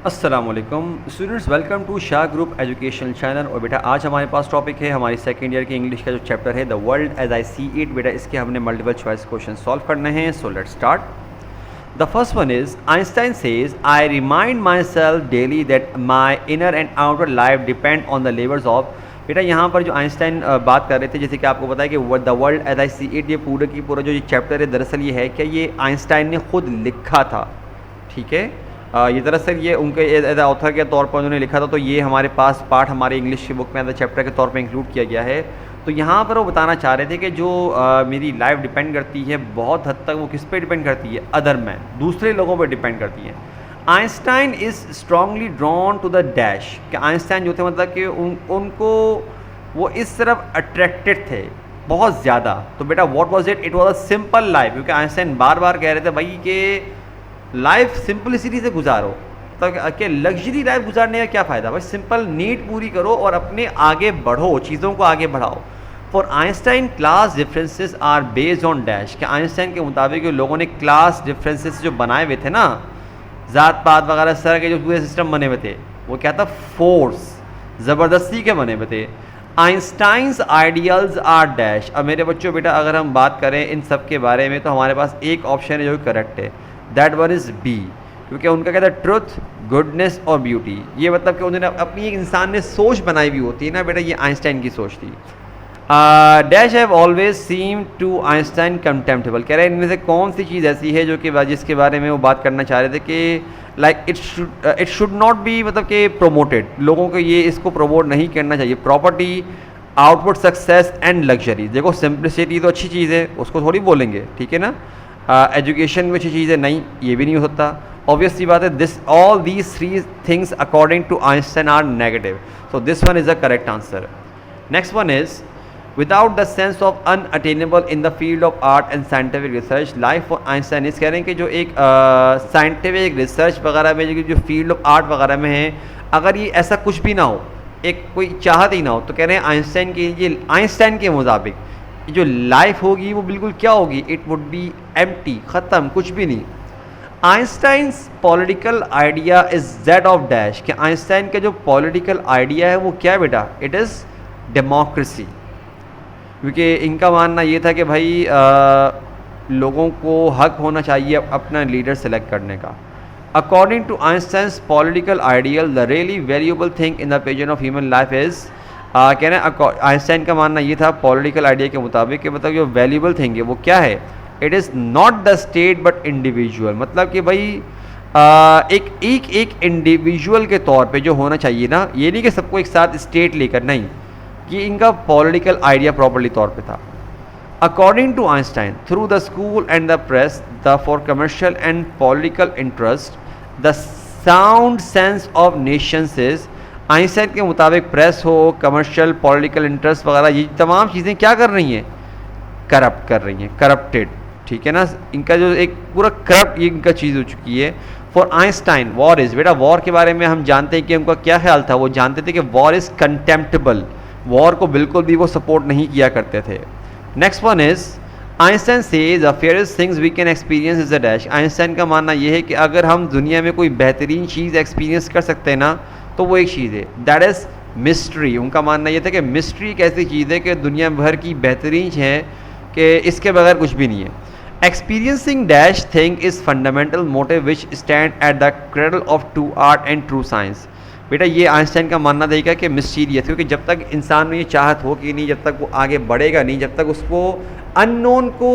अस्सलामुअलैकुम students, welcome to Shah group educational channel. और बेटा आज हमारे पास टॉपिक है हमारी सेकेंड ईयर की इंग्लिश का जो चैप्टर है the world as I see it. बेटा इसके हमने मल्टीपल चॉइस क्वेश्चन सॉल्व करने हैं। So let's start. The first one is Einstein says I remind myself daily that my inner and outer life depend on the levers of. बेटा यहाँ पर जो Einstein बात कर रहे थे, जैसे कि आपको पता है कि the world as I see it, ये पूरा की पूरा जो ये चैप्टर है दरअसल ये है कि ये आइंस्टाइन ने खुद लिखा था। ठीक है, ये दरअसल ये उनके एज ऑथर के तौर पर उन्होंने लिखा था, तो ये हमारे पास पार्ट हमारे इंग्लिश की बुक में एज अ चैप्टर के तौर पर इंक्लूड किया गया है। तो यहाँ पर वो बताना चाह रहे थे कि जो मेरी लाइफ डिपेंड करती है बहुत हद तक वो किस पे डिपेंड करती है, अदर मैन, दूसरे लोगों पर डिपेंड करती है। Einstein is strongly drawn to the dash, कि आइंस्टाइन जो थे मतलब कि उनको वो इस तरफ अट्रैक्टेड थे बहुत ज़्यादा। तो बेटा what was it? It was a simple life, क्योंकि आइंस्टाइन बार बार कह रहे थे भाई कि लाइफ सिंपलिसिटी से गुजारो, तो कि लग्जरी लाइफ गुजारने का क्या फ़ायदा भाई, सिंपल नीड पूरी करो और अपने आगे बढ़ो, चीज़ों को आगे बढ़ाओ। For Einstein class differences are based on dash, कि आइंस्टाइन के मुताबिक लोगों ने क्लास डिफरेंसेस जो बनाए हुए थे ना, ज़ात पात वगैरह सर के जो पूरे सिस्टम बने हुए थे, वो क्या था, फोर्स, ज़बरदस्ती के बने हुए थे। Einstein's ideals are dash. अब मेरे बच्चों बेटा अगर हम बात करें इन सब के बारे में तो हमारे पास एक ऑप्शन है जो करेक्ट है, दैट वन इज़ बी, क्योंकि उनका कहता है ट्रुथ, गुडनेस और ब्यूटी। ये मतलब कि उन्होंने अपनी एक इंसान ने सोच बनाई हुई होती है ना बेटा, ये आइंस्टाइन की सोच थी। Dash have always seem to Einstein contemptible, कह रहे हैं इनमें से कौन सी चीज़ ऐसी है जो कि जिसके बारे में वो बात करना चाह रहे थे कि like it should not be, मतलब कि प्रोमोटेड, लोगों को ये इसको प्रमोट नहीं करना चाहिए। Property, output, success and luxury. देखो सिंप्लिसिटी तो अच्छी चीज़ है, उसको थोड़ी बोलेंगे, ठीक है ना। एजुकेशन में अच्छी चीज़ें नहीं, ये भी नहीं हो सकता, ऑब्वियस सी बात है। This all these three things according to Einstein are negative, so this one is the correct answer. Next one is without the sense of unattainable in the field of art and scientific research life for Einstein is, कह रहे हैं कि जो एक scientific research वगैरह में जो field of art वगैरह में है, अगर ये ऐसा कुछ भी ना हो, एक कोई चाहत ही ना हो, तो कह रहे हैं आइंस्टाइन के मुताबिक जो लाइफ होगी वो बिल्कुल क्या होगी, इट वुड बी एम्प्टी, ख़त्म, कुछ भी नहीं। Einstein's political idea is that of dash, कि आइंस्टाइन का जो पॉलिटिकल आइडिया है वो क्या है बेटा, इट इज़ डेमोक्रेसी, क्योंकि इनका मानना ये था कि भाई लोगों को हक होना चाहिए अपना लीडर सेलेक्ट करने का। According to Einstein's political ideal the really valuable thing in the pageant of human life is, कह रहे हैं आइंस्टाइन का मानना ये था पॉलिटिकल आइडिया के मुताबिक कि मतलब जो वैल्यूएबल थिंग है वो क्या है, it is not the state but individual, मतलब कि भाई एक इंडिविजुअल के तौर पे जो होना चाहिए ना, ये नहीं कि सबको एक साथ स्टेट लेकर, नहीं, ये इनका पॉलिटिकल आइडिया प्रॉपर्ली तौर पे था। According to Einstein through the school and the press the for commercial and political interest the sound sense of nations is, Einstein के मुताबिक प्रेस हो, कमर्शियल, पॉलिटिकल इंटरेस्ट वगैरह, ये तमाम चीज़ें क्या कर रही हैं, करप्ट कर रही हैं, करप्टेड, ठीक है ना। इनका जो एक पूरा करप्ट ये इनका चीज़ हो चुकी है। फॉर आइंस्टाइन वॉर इज़, बेटा वॉर के बारे में हम जानते हैं कि उनका क्या ख्याल था, वो जानते थे कि वॉर इज़ कंटेम्प्टेबल, वॉर को बिल्कुल भी वो सपोर्ट नहीं किया करते थे। Next one is Einstein says the fairest things we can experience is a dash, Einstein का मानना यह है कि अगर हम दुनिया में कोई बेहतरीन चीज़ एक्सपीरियंस कर सकते हैं ना, तो वो एक चीज़ है, दैट इज़ मिस्ट्री। उनका मानना ये था कि मिस्ट्री एक ऐसी चीज़ है कि दुनिया भर की बेहतरीन है कि इसके बगैर कुछ भी नहीं है। Experiencing dash thing is fundamental motive which stand at the cradle of true art and true science. बेटा ये आइंस्टाइन का मानना देगा कि मिस्टीरियस, क्योंकि जब तक इंसान में ये चाहत हो कि नहीं, जब तक वो आगे बढ़ेगा नहीं, जब तक उसको अननोन को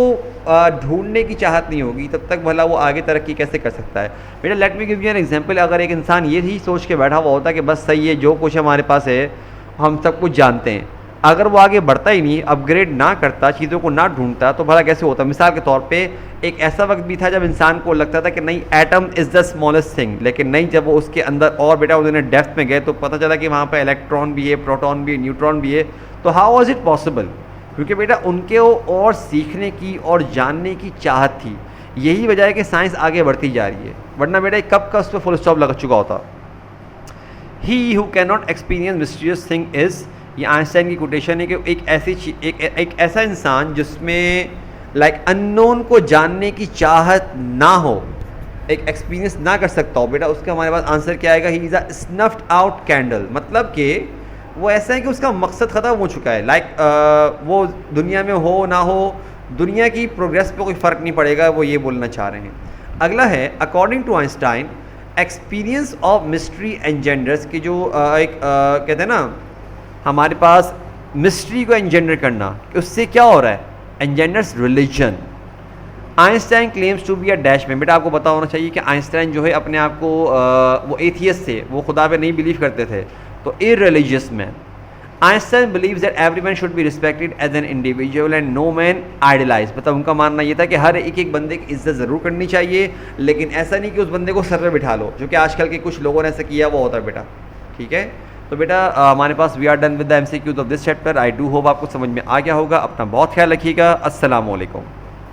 ढूंढने की चाहत नहीं होगी, तब तक भला वो आगे तरक्की कैसे कर सकता है। बेटा let me give you an example, अगर एक इंसान ये ही सोच के बैठा हुआ होता कि बस सही है, जो कुछ हमारे पास है हम सब कुछ जानते हैं, अगर वो आगे बढ़ता ही नहीं, अपग्रेड ना करता, चीज़ों को ना ढूंढता, तो भला कैसे होता। मिसाल के तौर पे एक ऐसा वक्त भी था जब इंसान को लगता था कि नहीं atom is the smallest thing, लेकिन नहीं, जब वो उसके अंदर और बेटा उन्होंने डेप्थ में गए तो पता चला कि वहाँ पर इलेक्ट्रॉन भी है, प्रोटॉन भी है, न्यूट्रॉन भी है। तो हाउ वाज इट पॉसिबल, क्योंकि बेटा उनके और सीखने की और जानने की चाहत थी, यही वजह है कि साइंस आगे बढ़ती जा रही है, वरना बेटा कब का उस पर फुल स्टॉप लग चुका होता। He who can not experience mysterious thing is, ये आइंस्टाइन की कोटेशन है कि एक ऐसा इंसान जिसमें लाइक अननोन को जानने की चाहत ना हो, एक एक्सपीरियंस ना कर सकता हो बेटा, उसका हमारे पास आंसर क्या आएगा, he is a स्नफ्ड out candle, मतलब कि वो ऐसा है कि उसका मकसद ख़त्म हो चुका है। वो दुनिया में हो ना हो, दुनिया की प्रोग्रेस पे कोई फ़र्क नहीं पड़ेगा, वो ये बोलना चाह रहे हैं। अगला है according to Einstein experience of mystery engenders, की जो कहते हैं ना हमारे पास मिस्ट्री को एंजेंडर करना, कि उससे क्या हो रहा है, engenders religion. Einstein claims to be a dash में, बेटा आपको पता होना चाहिए कि आइंस्टाइन जो है अपने आप को वो एथियस्ट थे, वो खुदा पे नहीं बिलीव करते थे, तो irreligious man. Einstein believes that every man should be respected as an individual and no man idolize, मतलब उनका मानना ये था कि हर एक बंदे की इज्जत ज़रूर करनी चाहिए, लेकिन ऐसा नहीं कि उस बंदे को सर पे बिठा लो, जो कि आजकल के कुछ लोगों ने ऐसा किया वो होता है बेटा। ठीक है, तो बेटा हमारे पास we are done with the MCQs of this chapter. I do hope आपको समझ में आ गया होगा। अपना बहुत ख्याल रखिएगा। अस्सलाम वालेकुम।